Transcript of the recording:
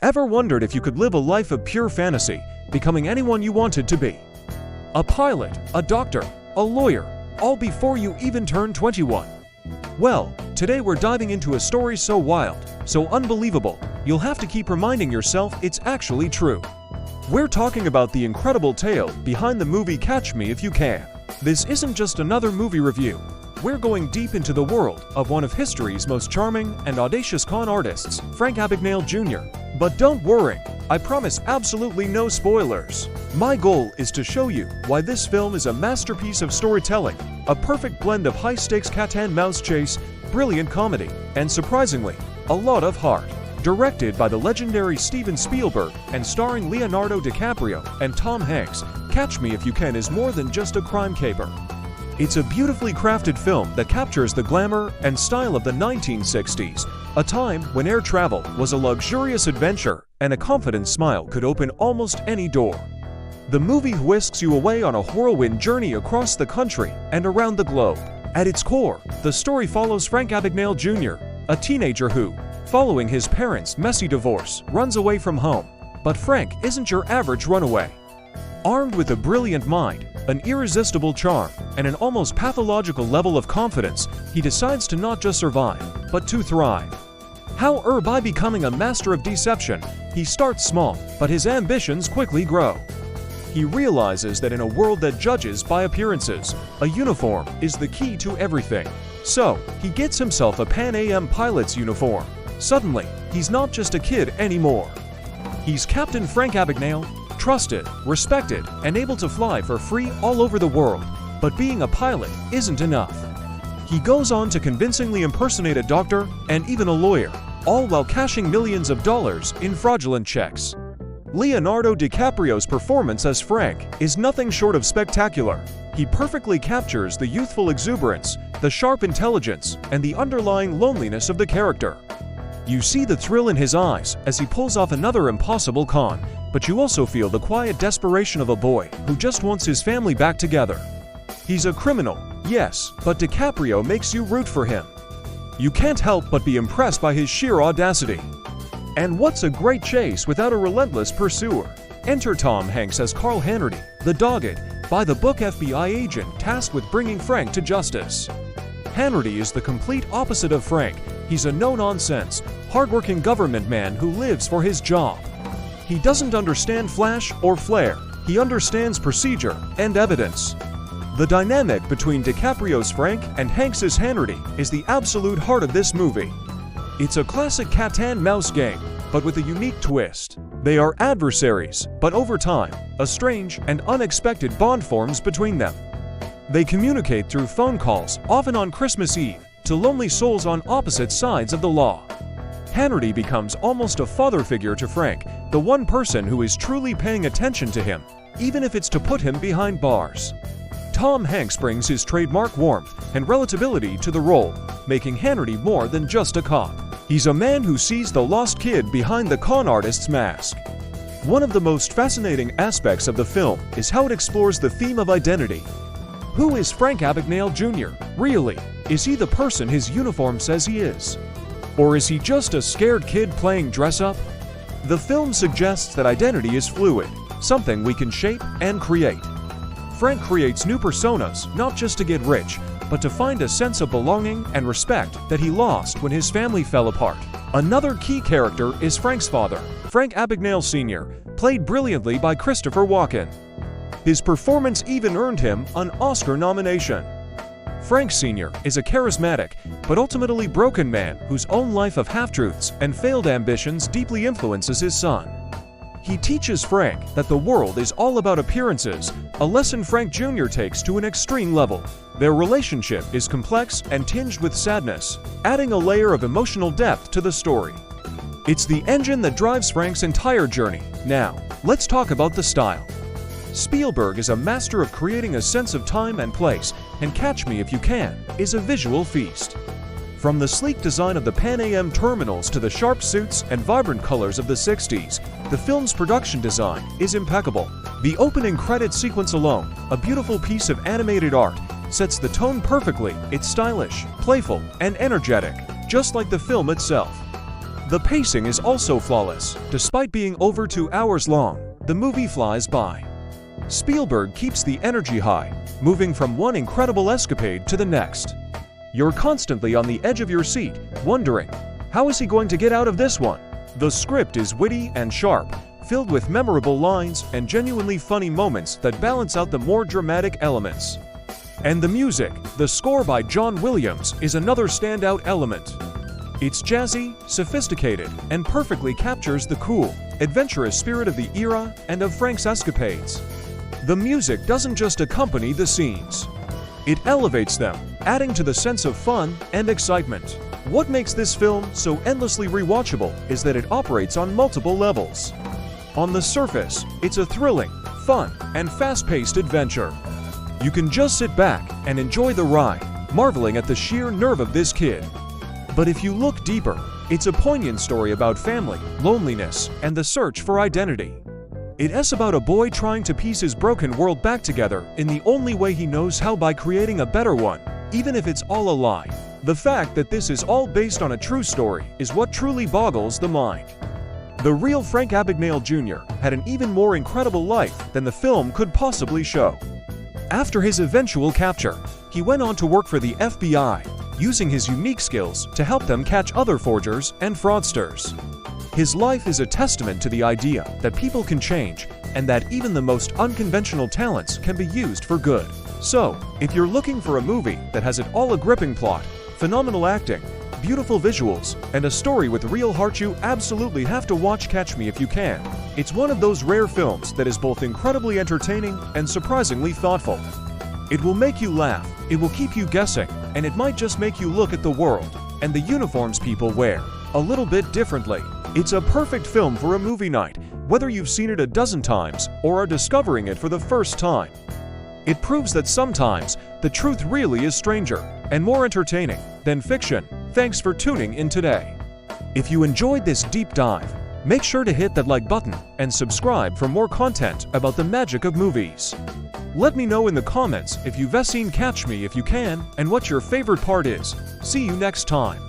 Ever wondered if you could live a life of pure fantasy, becoming anyone you wanted to be? A pilot, a doctor, a lawyer, all before you even turned 21. Well, today we're diving into a story so wild, so unbelievable, you'll have to keep reminding yourself it's actually true. We're talking about the incredible tale behind the movie Catch Me If You Can. This isn't just another movie review. We're going deep into the world of one of history's most charming and audacious con artists, Frank Abagnale Jr. But don't worry, I promise absolutely no spoilers. My goal is to show you why this film is a masterpiece of storytelling, a perfect blend of high-stakes cat-and-mouse chase, brilliant comedy, and surprisingly, a lot of heart. Directed by the legendary Steven Spielberg and starring Leonardo DiCaprio and Tom Hanks, Catch Me If You Can is more than just a crime caper. It's a beautifully crafted film that captures the glamour and style of the 1960s, a time when air travel was a luxurious adventure and a confident smile could open almost any door. The movie whisks you away on a whirlwind journey across the country and around the globe. At its core, the story follows Frank Abagnale Jr., a teenager who, following his parents' messy divorce, runs away from home. But Frank isn't your average runaway. Armed with a brilliant mind, an irresistible charm, and an almost pathological level of confidence, he decides to not just survive, but to thrive. How by becoming a master of deception, he starts small, but his ambitions quickly grow. He realizes that in a world that judges by appearances, a uniform is the key to everything. So, he gets himself a Pan Am pilot's uniform. Suddenly, he's not just a kid anymore. He's Captain Frank Abagnale, trusted, respected, and able to fly for free all over the world. But being a pilot isn't enough. He goes on to convincingly impersonate a doctor and even a lawyer, all while cashing millions of dollars in fraudulent checks. Leonardo DiCaprio's performance as Frank is nothing short of spectacular. He perfectly captures the youthful exuberance, the sharp intelligence, and the underlying loneliness of the character. You see the thrill in his eyes as he pulls off another impossible con, but you also feel the quiet desperation of a boy who just wants his family back together. He's a criminal, yes, but DiCaprio makes you root for him. You can't help but be impressed by his sheer audacity. And what's a great chase without a relentless pursuer? Enter Tom Hanks as Carl Hanratty, the dogged, by-the-book FBI agent tasked with bringing Frank to justice. Hanratty is the complete opposite of Frank. He's a no-nonsense, hardworking government man who lives for his job. He doesn't understand flash or flare. He understands procedure and evidence. The dynamic between DiCaprio's Frank and Hanks's Hanratty is the absolute heart of this movie. It's a classic cat-and-mouse game, but with a unique twist. They are adversaries, but over time, a strange and unexpected bond forms between them. They communicate through phone calls, often on Christmas Eve, to lonely souls on opposite sides of the law. Hanratty becomes almost a father figure to Frank, the one person who is truly paying attention to him, even if it's to put him behind bars. Tom Hanks brings his trademark warmth and relatability to the role, making Hanratty more than just a cop. He's a man who sees the lost kid behind the con artist's mask. One of the most fascinating aspects of the film is how it explores the theme of identity. Who is Frank Abagnale Jr., really? Is he the person his uniform says he is? Or is he just a scared kid playing dress-up? The film suggests that identity is fluid, something we can shape and create. Frank creates new personas not just to get rich, but to find a sense of belonging and respect that he lost when his family fell apart. Another key character is Frank's father, Frank Abagnale Sr., played brilliantly by Christopher Walken. His performance even earned him an Oscar nomination. Frank Sr. is a charismatic, but ultimately broken man whose own life of half-truths and failed ambitions deeply influences his son. He teaches Frank that the world is all about appearances, a lesson Frank Jr. takes to an extreme level. Their relationship is complex and tinged with sadness, adding a layer of emotional depth to the story. It's the engine that drives Frank's entire journey. Now, let's talk about the style. Spielberg is a master of creating a sense of time and place, and Catch Me If You Can is a visual feast. From the sleek design of the Pan Am terminals to the sharp suits and vibrant colors of the 60s, the film's production design is impeccable. The opening credit sequence alone, a beautiful piece of animated art, sets the tone perfectly. It's stylish, playful, and energetic, just like the film itself. The pacing is also flawless. Despite being over 2 hours long, the movie flies by. Spielberg keeps the energy high, moving from one incredible escapade to the next. You're constantly on the edge of your seat, wondering, how is he going to get out of this one? The script is witty and sharp, filled with memorable lines and genuinely funny moments that balance out the more dramatic elements. And the music, the score by John Williams, is another standout element. It's jazzy, sophisticated, and perfectly captures the cool, adventurous spirit of the era and of Frank's escapades. The music doesn't just accompany the scenes. It elevates them, adding to the sense of fun and excitement. What makes this film so endlessly rewatchable is that it operates on multiple levels. On the surface, it's a thrilling, fun, and fast-paced adventure. You can just sit back and enjoy the ride, marveling at the sheer nerve of this kid. But if you look deeper, it's a poignant story about family, loneliness, and the search for identity. It's about a boy trying to piece his broken world back together in the only way he knows how, by creating a better one, even if it's all a lie. The fact that this is all based on a true story is what truly boggles the mind. The real Frank Abagnale Jr. had an even more incredible life than the film could possibly show. After his eventual capture, he went on to work for the FBI, using his unique skills to help them catch other forgers and fraudsters. His life is a testament to the idea that people can change and that even the most unconventional talents can be used for good. So, if you're looking for a movie that has it all, a gripping plot, phenomenal acting, beautiful visuals, and a story with real heart, you absolutely have to watch Catch Me If You Can. It's one of those rare films that is both incredibly entertaining and surprisingly thoughtful. It will make you laugh, it will keep you guessing, and it might just make you look at the world and the uniforms people wear a little bit differently. It's a perfect film for a movie night, whether you've seen it a dozen times or are discovering it for the first time. It proves that sometimes the truth really is stranger and more entertaining than fiction. Thanks for tuning in today. If you enjoyed this deep dive, make sure to hit that like button and subscribe for more content about the magic of movies. Let me know in the comments if you've seen Catch Me If You Can and what your favorite part is. See you next time.